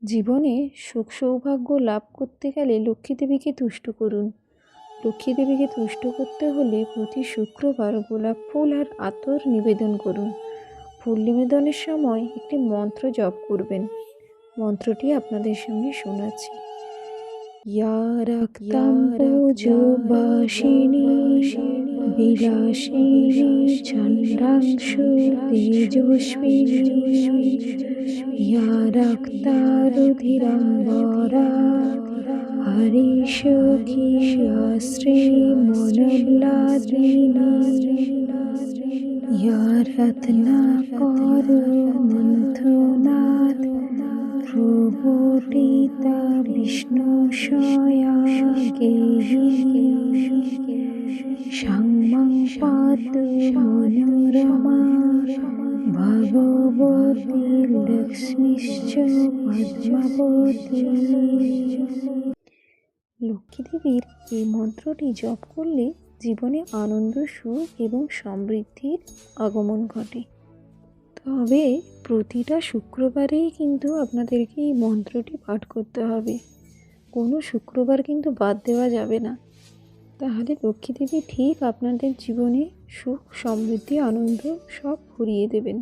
জীবনে সুখ সৌভাগ্য লাভ করতে গেলে লক্ষ্মী দেবীকে তুষ্ট করুন। লক্ষ্মী দেবীকে তুষ্ট করতে হলে প্রতি শুক্রবার গোলাপ ফুল আর আতর নিবেদন করুন। ফুল নিবেদনের সময় একটি মন্ত্র জপ করবেন। মন্ত্রটি আপনাদের সামনে শোনাচ্ছি। ইয়া রক্তাম্বুজবাসিনী বিলাসিনী চন্দ্রাংশু তেজস্বিনী ইয়া রক্তারুধিরাম্বরা হরিসখী শ্রী মনোল্লাদিনী ইয়া রত্নাকর মন্থনাথ প্রবর্তিতা বিষ্ণু সয়াগেহি সংমং পাতু মনোরমা ভগবতী লক্ষ্মীশ্চ পদ্মাবতী। লক্ষ্মী দেবীর এই মন্ত্রটি জপ করলে জীবনে আনন্দ, সুখ এবং সমৃদ্ধির আগমন ঘটে। তবে প্রতিটা শুক্রবারেই কিন্তু আপনাদেরকে এই মন্ত্রটি পাঠ করতে হবে। কোনো শুক্রবার কিন্তু বাদ দেওয়া যাবে না। তাহলে লক্ষ্মী দেবী ঠিক আপনাদের জীবনে সুখ, সমৃদ্ধি, আনন্দ সব ভরিয়ে দেবেন।